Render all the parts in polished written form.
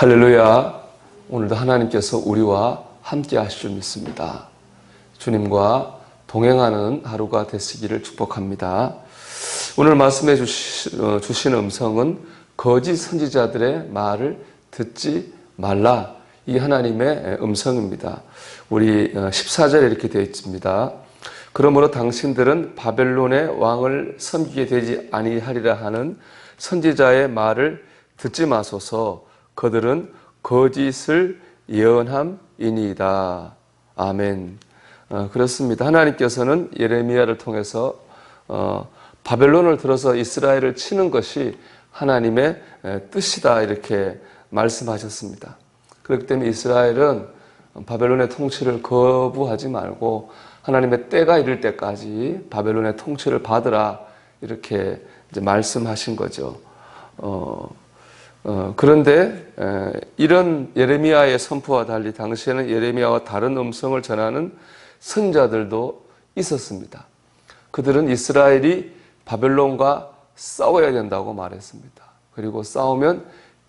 할렐루야. 오늘도 하나님께서 우리와 함께 하실 줄 믿습니다. 주님과 동행하는 하루가 되시기를 축복합니다. 오늘 말씀해 주신 음성은 거짓 선지자들의 말을 듣지 말라. 이 하나님의 음성입니다. 우리 14절에 이렇게 되어 있습니다. 그러므로 당신들은 바벨론의 왕을 섬기게 되지 아니하리라 하는 선지자의 말을 듣지 마소서. 그들은 거짓을 예언함이니이다. 아멘. 그렇습니다. 하나님께서는 예레미야를 통해서 바벨론을 들어서 이스라엘을 치는 것이 하나님의 뜻이다 이렇게 말씀하셨습니다. 그렇기 때문에 이스라엘은 바벨론의 통치를 거부하지 말고 하나님의 때가 이를 때까지 바벨론의 통치를 받으라 이렇게 이제 말씀하신 거죠. 그런데 이런 예레미야의 선포와 달리 당시에는 예레미야와 다른 음성을 전하는 선지자들도 있었습니다. 그들은 이스라엘이 바벨론과 싸워야 된다고 말했습니다. 그리고 싸우면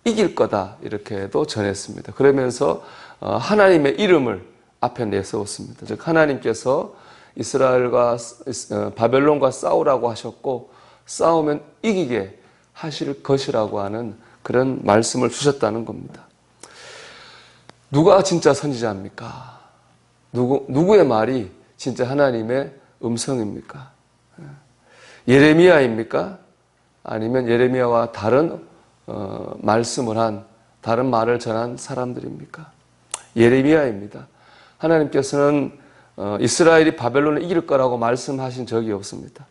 이길 거다 이렇게도 전했습니다. 그러면서 하나님의 이름을 앞에 내세웠습니다. 즉 하나님께서 이스라엘과 바벨론과 싸우라고 하셨고 싸우면 이기게 하실 것이라고 하는 그런 말씀을 주셨다는 겁니다. 누가 진짜 선지자입니까? 누구의 말이 진짜 하나님의 음성입니까? 예레미야입니까? 아니면 예레미야와 다른 말씀을 한 다른 말을 전한 사람들입니까? 예레미야입니다. 하나님께서는 이스라엘이 바벨론을 이길 거라고 말씀하신 적이 없습니다.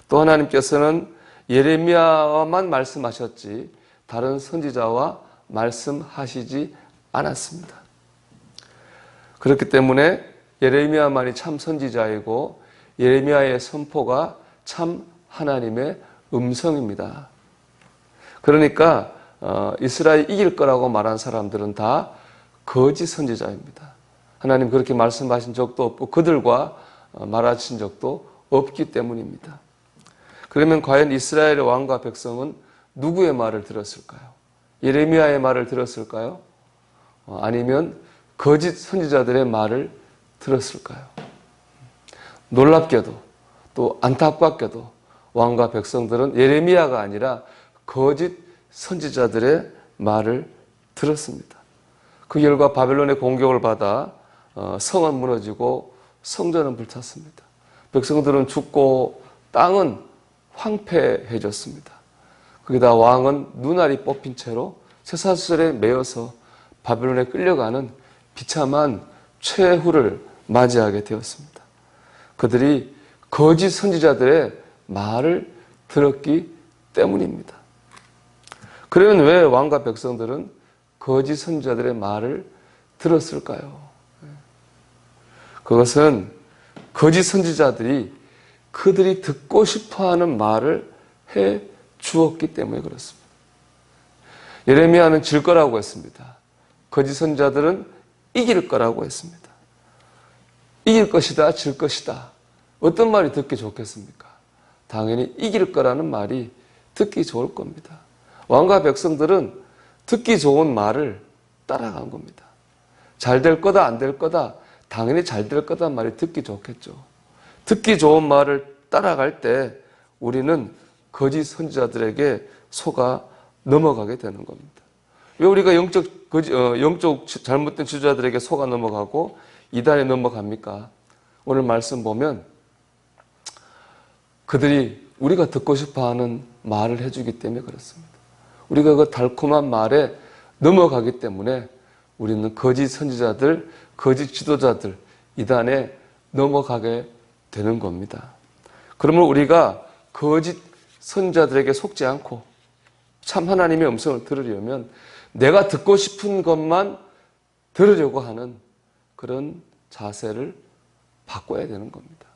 또 하나님께서는 예레미야와만 말씀하셨지 다른 선지자와 말씀하시지 않았습니다. 그렇기 때문에 예레미야만이 참 선지자이고 예레미야의 선포가 참 하나님의 음성입니다. 그러니까 이스라엘이 이길 거라고 말한 사람들은 다 거짓 선지자입니다. 하나님 그렇게 말씀하신 적도 없고 그들과 말하신 적도 없기 때문입니다. 그러면 과연 이스라엘의 왕과 백성은 누구의 말을 들었을까요? 예레미야의 말을 들었을까요? 아니면 거짓 선지자들의 말을 들었을까요? 놀랍게도 또 안타깝게도 왕과 백성들은 예레미야가 아니라 거짓 선지자들의 말을 들었습니다. 그 결과 바벨론의 공격을 받아 성은 무너지고 성전은 불탔습니다. 백성들은 죽고 땅은 황폐해졌습니다. 거기다 왕은 눈알이 뽑힌 채로 쇠사슬에 매여서 바벨론에 끌려가는 비참한 최후를 맞이하게 되었습니다. 그들이 거짓 선지자들의 말을 들었기 때문입니다. 그러면 왜 왕과 백성들은 거짓 선지자들의 말을 들었을까요? 그것은 거짓 선지자들이 그들이 듣고 싶어하는 말을 해 주었기 때문에 그렇습니다. 예레미야는 질 거라고 했습니다. 거짓 선지자들은 이길 거라고 했습니다. 이길 것이다, 질 것이다. 어떤 말이 듣기 좋겠습니까? 당연히 이길 거라는 말이 듣기 좋을 겁니다. 왕과 백성들은 듣기 좋은 말을 따라간 겁니다. 잘 될 거다, 안 될 거다. 당연히 잘 될 거다 말이 듣기 좋겠죠. 듣기 좋은 말을 따라갈 때 우리는 거짓 선지자들에게 속아 넘어가게 되는 겁니다. 왜 우리가 영적 잘못된 지도자들에게 속아 넘어가고 이단에 넘어갑니까? 오늘 말씀 보면 그들이 우리가 듣고 싶어하는 말을 해주기 때문에 그렇습니다. 우리가 그 달콤한 말에 넘어가기 때문에 우리는 거짓 선지자들, 거짓 지도자들 이단에 넘어가게 되는 겁니다. 그러면 우리가 거짓 선지자들에게 속지 않고 참 하나님의 음성을 들으려면 내가 듣고 싶은 것만 들으려고 하는 그런 자세를 바꿔야 되는 겁니다.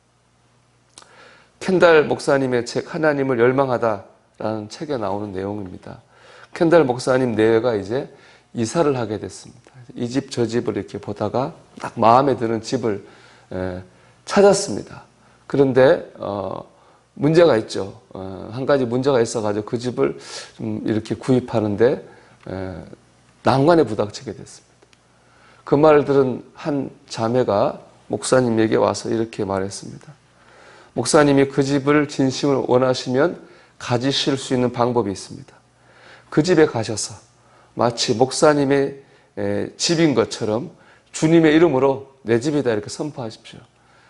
켄달 목사님의 책 하나님을 열망하다라는 책에 나오는 내용입니다. 켄달 목사님 내외가 이제 이사를 하게 됐습니다. 이 집 저 집을 이렇게 보다가 딱 마음에 드는 집을 찾았습니다. 그런데 문제가 있죠. 한 가지 문제가 있어가지고 그 집을 좀 이렇게 구입하는데 난관에 부닥치게 됐습니다. 그 말을 들은 한 자매가 목사님에게 와서 이렇게 말했습니다. 목사님이 그 집을 진심으로 원하시면 가지실 수 있는 방법이 있습니다. 그 집에 가셔서 마치 목사님의 집인 것처럼 주님의 이름으로 내 집이다 이렇게 선포하십시오.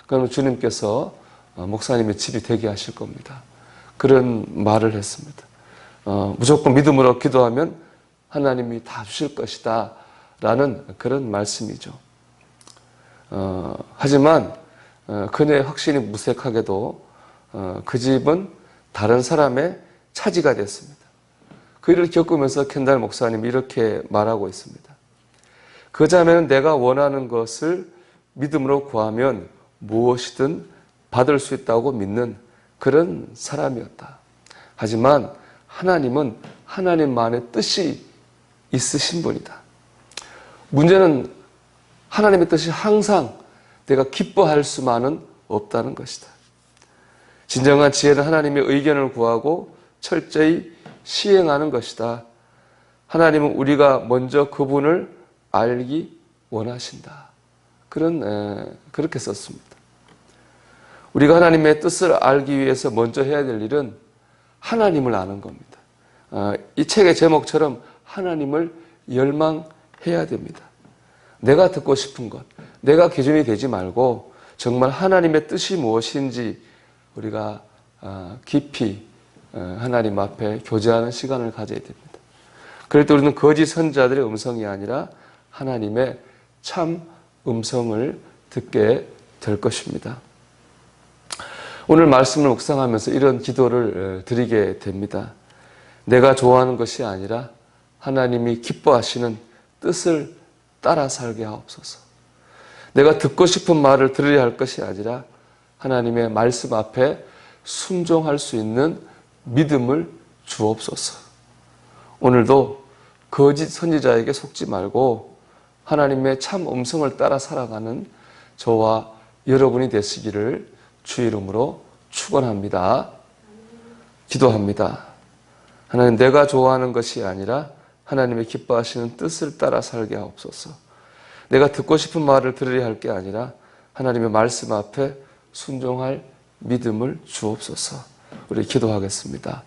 그러면 주님께서 목사님의 집이 되게 하실 겁니다. 그런 말을 했습니다. 무조건 믿음으로 기도하면 하나님이 다 주실 것이다 라는 그런 말씀이죠. 하지만 그녀의 확신이 무색하게도 그 집은 다른 사람의 차지가 됐습니다. 그 일을 겪으면서 켄달 목사님이 이렇게 말하고 있습니다. 그 자매는 내가 원하는 것을 믿음으로 구하면 무엇이든 받을 수 있다고 믿는 그런 사람이었다. 하지만 하나님은 하나님만의 뜻이 있으신 분이다. 문제는 하나님의 뜻이 항상 내가 기뻐할 수만은 없다는 것이다. 진정한 지혜는 하나님의 의견을 구하고 철저히 시행하는 것이다. 하나님은 우리가 먼저 그분을 알기 원하신다. 그렇게 썼습니다. 우리가 하나님의 뜻을 알기 위해서 먼저 해야 될 일은 하나님을 아는 겁니다. 이 책의 제목처럼 하나님을 열망해야 됩니다. 내가 듣고 싶은 것, 내가 기준이 되지 말고 정말 하나님의 뜻이 무엇인지 우리가 깊이 하나님 앞에 교제하는 시간을 가져야 됩니다. 그럴 때 우리는 거짓 선지자들의 음성이 아니라 하나님의 참 음성을 듣게 될 것입니다. 오늘 말씀을 묵상하면서 이런 기도를 드리게 됩니다. 내가 좋아하는 것이 아니라 하나님이 기뻐하시는 뜻을 따라 살게 하옵소서. 내가 듣고 싶은 말을 들으려 할 것이 아니라 하나님의 말씀 앞에 순종할 수 있는 믿음을 주옵소서. 오늘도 거짓 선지자에게 속지 말고 하나님의 참 음성을 따라 살아가는 저와 여러분이 되시기를 주 이름으로 축원합니다. 기도합니다. 하나님, 내가 좋아하는 것이 아니라 하나님의 기뻐하시는 뜻을 따라 살게 하옵소서. 내가 듣고 싶은 말을 들으려 할 게 아니라 하나님의 말씀 앞에 순종할 믿음을 주옵소서. 우리 기도하겠습니다.